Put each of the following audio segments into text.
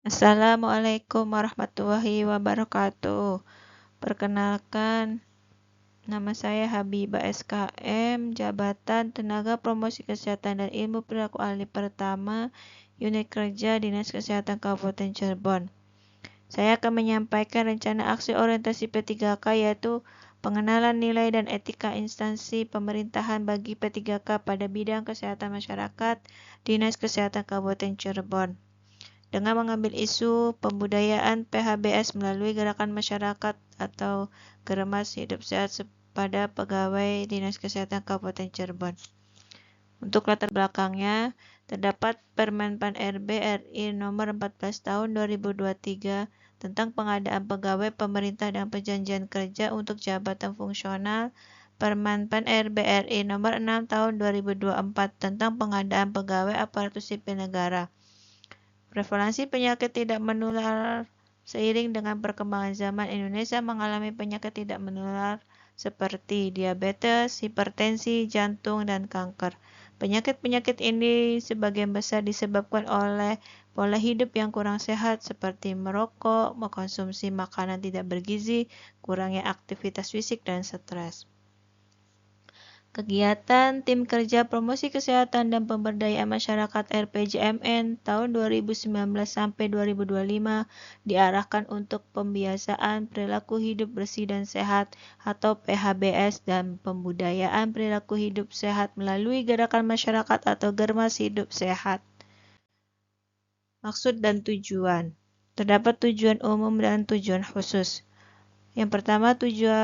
Assalamualaikum warahmatullahi wabarakatuh. Perkenalkan, nama saya Habibah SKM, Jabatan Tenaga Promosi Kesehatan dan Ilmu Perilaku Ahli Pertama, Unit Kerja Dinas Kesehatan Kabupaten Cirebon. Saya akan menyampaikan rencana aksi orientasi P3K, yaitu pengenalan nilai dan etika instansi pemerintahan bagi P3K pada bidang kesehatan masyarakat, Dinas Kesehatan Kabupaten Cirebon, dengan mengambil isu pembudayaan PHBS melalui gerakan masyarakat atau Geremas Hidup Sehat pada pegawai Dinas Kesehatan Kabupaten Cirebon. Untuk latar belakangnya, terdapat Permen Pan RB RI nomor 14 tahun 2023 tentang pengadaan pegawai pemerintah dan perjanjian kerja untuk jabatan fungsional, Permen Pan RB RI nomor 6 tahun 2024 tentang pengadaan pegawai aparatur sipil negara. Prevalensi penyakit tidak menular. Seiring dengan perkembangan zaman, Indonesia mengalami penyakit tidak menular seperti diabetes, hipertensi, jantung, dan kanker. Penyakit-penyakit ini sebagian besar disebabkan oleh pola hidup yang kurang sehat seperti merokok, mengkonsumsi makanan tidak bergizi, kurangnya aktivitas fisik, dan stres. Kegiatan Tim Kerja Promosi Kesehatan dan Pemberdayaan Masyarakat RPJMN tahun 2019 sampai 2025 diarahkan untuk pembiasaan perilaku hidup bersih dan sehat atau PHBS dan pembudayaan perilaku hidup sehat melalui gerakan masyarakat atau Germas Hidup Sehat. Maksud dan tujuan. Terdapat tujuan umum dan tujuan khusus. Yang pertama,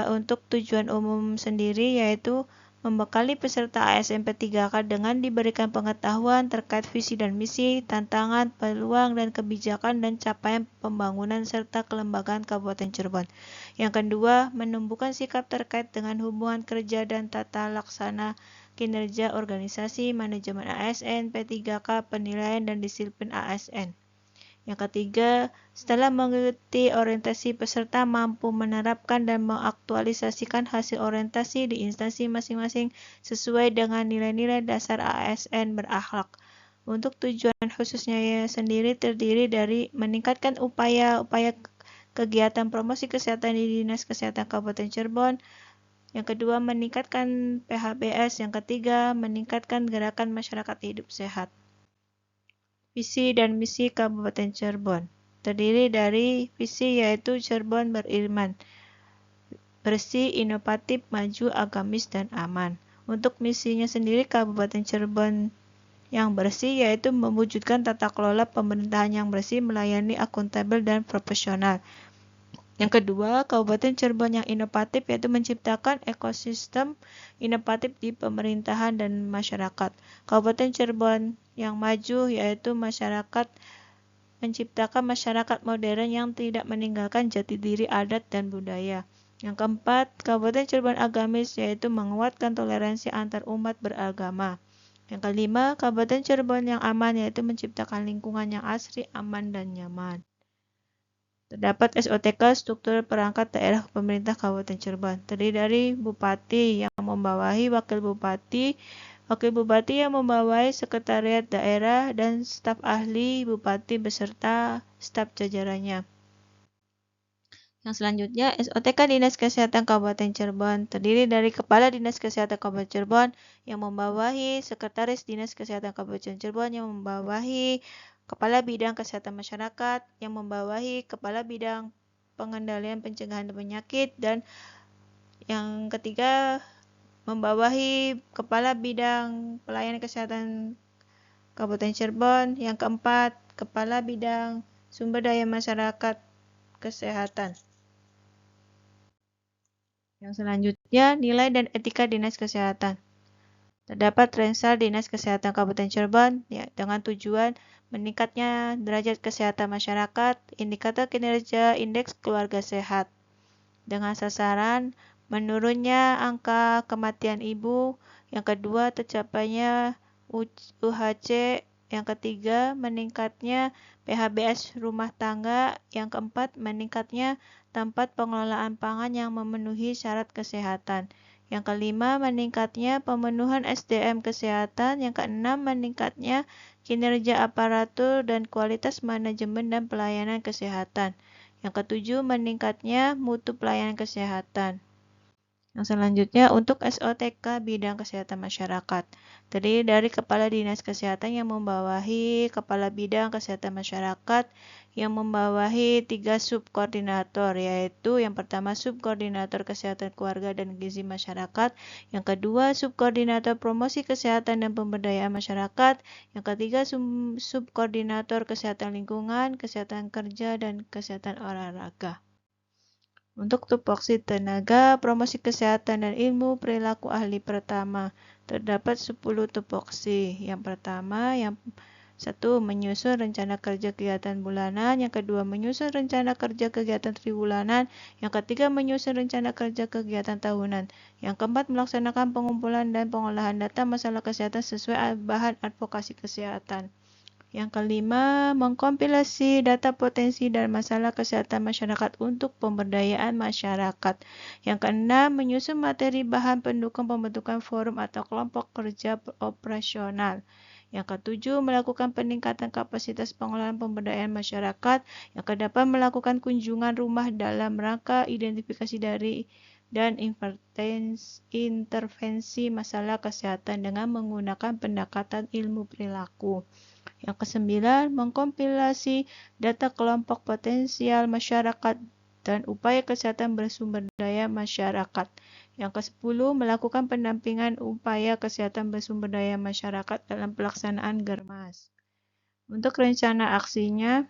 untuk tujuan umum sendiri yaitu membekali peserta ASN P3K dengan diberikan pengetahuan terkait visi dan misi, tantangan, peluang, dan kebijakan dan capaian pembangunan serta kelembagaan Kabupaten Cirebon. Yang kedua, menumbuhkan sikap terkait dengan hubungan kerja dan tata laksana kinerja organisasi, manajemen ASN, P3K, penilaian dan disiplin ASN. Yang ketiga, setelah mengikuti orientasi, peserta mampu menerapkan dan mengaktualisasikan hasil orientasi di instansi masing-masing sesuai dengan nilai-nilai dasar ASN berakhlak. Untuk tujuan khususnya sendiri terdiri dari meningkatkan upaya-upaya kegiatan promosi kesehatan di Dinas Kesehatan Kabupaten Cirebon. Yang kedua, meningkatkan PHBS. Yang ketiga, meningkatkan gerakan masyarakat hidup sehat. Visi dan misi Kabupaten Cirebon terdiri dari visi yaitu Cirebon beriman, bersih, inovatif, maju, agamis, dan aman. Untuk misinya sendiri, Kabupaten Cirebon yang bersih yaitu mewujudkan tata kelola pemerintahan yang bersih, melayani, akuntabel, dan profesional. Yang kedua, Kabupaten Cirebon yang inovatif yaitu menciptakan ekosistem inovatif di pemerintahan dan masyarakat. Kabupaten Cirebon yang maju yaitu menciptakan masyarakat modern yang tidak meninggalkan jati diri adat dan budaya. Yang keempat, Kabupaten Cirebon agamis yaitu menguatkan toleransi antar umat beragama. Yang kelima, Kabupaten Cirebon yang aman yaitu menciptakan lingkungan yang asri, aman, dan nyaman. Terdapat SOTK struktur perangkat daerah pemerintah Kabupaten Cirebon, terdiri dari Bupati yang membawahi Wakil Bupati yang membawahi Sekretariat Daerah dan staf ahli Bupati beserta staf jajarannya. Yang selanjutnya, SOTK Dinas Kesehatan Kabupaten Cirebon terdiri dari Kepala Dinas Kesehatan Kabupaten Cirebon yang membawahi Sekretaris Dinas Kesehatan Kabupaten Cirebon yang membawahi Kepala Bidang Kesehatan Masyarakat yang membawahi Kepala Bidang Pengendalian Pencegahan Penyakit, dan yang ketiga membawahi Kepala Bidang Pelayanan Kesehatan Kabupaten Cirebon. Yang keempat, Kepala Bidang Sumber Daya Masyarakat Kesehatan. Yang selanjutnya, nilai dan etika Dinas Kesehatan. Terdapat Rensal Dinas Kesehatan Kabupaten Cirebon dengan tujuan meningkatnya derajat kesehatan masyarakat, indikator kinerja indeks keluarga sehat, dengan sasaran menurunnya angka kematian ibu, yang kedua tercapainya UHC, yang ketiga meningkatnya PHBS rumah tangga, yang keempat meningkatnya tempat pengelolaan pangan yang memenuhi syarat kesehatan, yang kelima meningkatnya pemenuhan SDM kesehatan, yang keenam meningkatnya kinerja aparatur dan kualitas manajemen dan pelayanan kesehatan. Yang ketujuh, meningkatnya mutu pelayanan kesehatan. Yang selanjutnya untuk SOTK bidang kesehatan masyarakat. Terdiri dari Kepala Dinas Kesehatan yang membawahi Kepala Bidang Kesehatan Masyarakat yang membawahi 3 subkoordinator, yaitu yang pertama Subkoordinator Kesehatan Keluarga dan Gizi Masyarakat, yang kedua Subkoordinator Promosi Kesehatan dan Pemberdayaan Masyarakat, yang ketiga Subkoordinator Kesehatan Lingkungan, Kesehatan Kerja, dan Kesehatan Olahraga. Untuk tupoksi tenaga, promosi kesehatan dan ilmu perilaku ahli pertama, terdapat 10 tupoksi. Yang pertama, yang satu, menyusun rencana kerja kegiatan bulanan. Yang kedua, menyusun rencana kerja kegiatan tribulanan. Yang ketiga, menyusun rencana kerja kegiatan tahunan. Yang keempat, melaksanakan pengumpulan dan pengolahan data masalah kesehatan sesuai bahan advokasi kesehatan. Yang kelima, mengkompilasi data potensi dan masalah kesehatan masyarakat untuk pemberdayaan masyarakat. Yang keenam, menyusun materi bahan pendukung pembentukan forum atau kelompok kerja operasional. Yang ketujuh, melakukan peningkatan kapasitas pengelolaan pemberdayaan masyarakat. Yang kedelapan, melakukan kunjungan rumah dalam rangka identifikasi dari dan intervensi masalah kesehatan dengan menggunakan pendekatan ilmu perilaku. Yang kesembilan, mengkompilasi data kelompok potensial masyarakat dan upaya kesehatan bersumber daya masyarakat. Yang kesepuluh, melakukan pendampingan upaya kesehatan bersumber daya masyarakat dalam pelaksanaan Germas. Untuk rencana aksinya,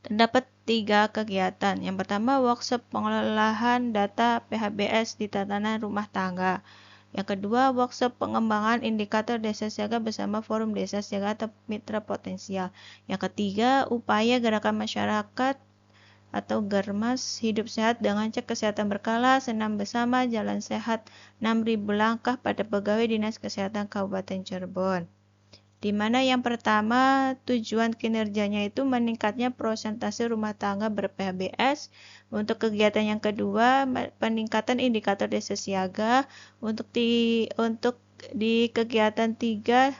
terdapat 3 kegiatan. Yang pertama, workshop pengolahan data PHBS di tatanan rumah tangga. Yang kedua, workshop pengembangan indikator desa siaga bersama Forum Desa Siaga atau Mitra Potensial. Yang ketiga, upaya gerakan masyarakat atau Germas hidup sehat dengan cek kesehatan berkala, senam bersama, jalan sehat 6.000 langkah pada pegawai Dinas Kesehatan Kabupaten Cirebon. Di mana yang pertama tujuan kinerjanya itu meningkatnya persentase rumah tangga ber-PHBS. Untuk kegiatan yang kedua, peningkatan indikator desa siaga. Untuk di kegiatan 3,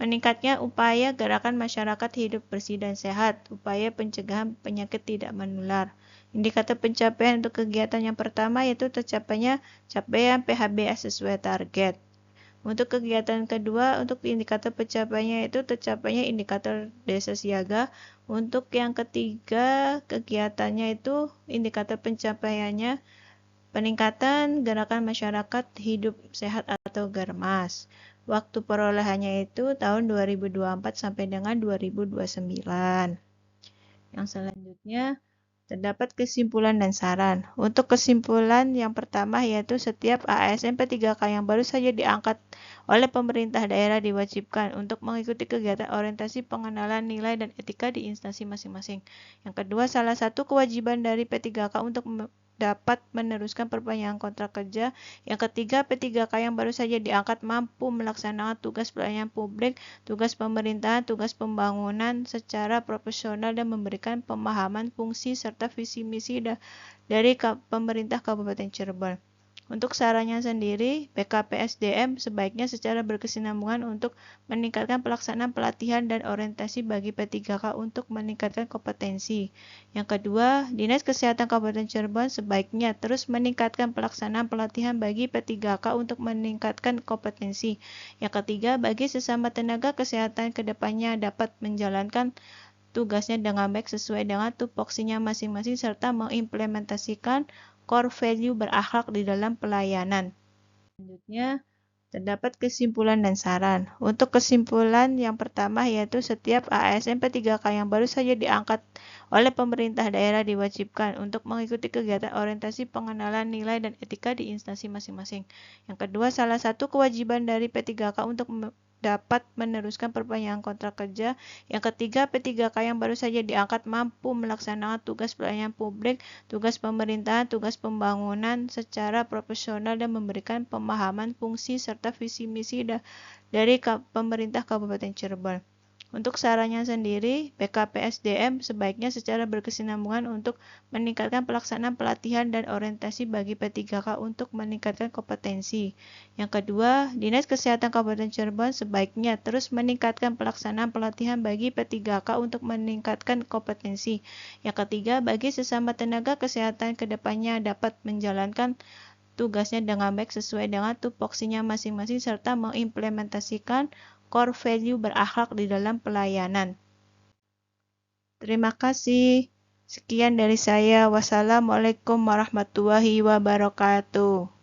meningkatnya upaya gerakan masyarakat hidup bersih dan sehat, upaya pencegahan penyakit tidak menular. Indikator pencapaian untuk kegiatan yang pertama yaitu tercapainya capaian PHBS sesuai target. Untuk kegiatan kedua, untuk indikator pencapaiannya itu tercapainya indikator desa siaga. Untuk yang ketiga, kegiatannya itu indikator pencapaiannya peningkatan gerakan masyarakat hidup sehat atau Germas. Waktu perolehannya itu tahun 2024 sampai dengan 2029. Yang selanjutnya, terdapat kesimpulan dan saran. Untuk kesimpulan yang pertama yaitu setiap ASN P3K yang baru saja diangkat oleh pemerintah daerah diwajibkan untuk mengikuti kegiatan orientasi pengenalan nilai dan etika di instansi masing-masing. Yang kedua, salah satu kewajiban dari P3K untuk dapat meneruskan perpanjangan kontrak kerja. Yang ketiga, P3K yang baru saja diangkat mampu melaksanakan tugas pelayanan publik, tugas pemerintahan, tugas pembangunan secara profesional dan memberikan pemahaman fungsi serta visi misi dari pemerintah Kabupaten Cirebon. Untuk sarannya sendiri, PKPSDM sebaiknya secara berkesinambungan untuk meningkatkan pelaksanaan pelatihan dan orientasi bagi P3K untuk meningkatkan kompetensi. Yang kedua, Dinas Kesehatan Kabupaten Cirebon sebaiknya terus meningkatkan pelaksanaan pelatihan bagi P3K untuk meningkatkan kompetensi. Yang ketiga, bagi sesama tenaga kesehatan kedepannya dapat menjalankan tugasnya dengan baik sesuai dengan tupoksinya masing-masing serta mengimplementasikan core value berakhlak di dalam pelayanan. Selanjutnya, terdapat kesimpulan dan saran. Untuk kesimpulan yang pertama yaitu setiap ASN P3K yang baru saja diangkat oleh pemerintah daerah diwajibkan untuk mengikuti kegiatan orientasi pengenalan nilai dan etika di instansi masing-masing. Yang kedua, salah satu kewajiban dari P3K untuk dapat meneruskan perpanjangan kontrak kerja. Yang ketiga, P3K yang baru saja diangkat mampu melaksanakan tugas pelayanan publik, tugas pemerintahan, tugas pembangunan secara profesional dan memberikan pemahaman fungsi serta visi misi dari pemerintah Kabupaten Cirebon. Untuk sarannya sendiri, PKPSDM sebaiknya secara berkesinambungan untuk meningkatkan pelaksanaan pelatihan dan orientasi bagi P3K untuk meningkatkan kompetensi. Yang kedua, Dinas Kesehatan Kabupaten Cirebon sebaiknya terus meningkatkan pelaksanaan pelatihan bagi P3K untuk meningkatkan kompetensi. Yang ketiga, bagi sesama tenaga kesehatan kedepannya dapat menjalankan tugasnya dengan baik sesuai dengan tupoksinya masing-masing serta mengimplementasikan core value berakhlak di dalam pelayanan. Terima kasih. Sekian dari saya. Wassalamualaikum warahmatullahi wabarakatuh.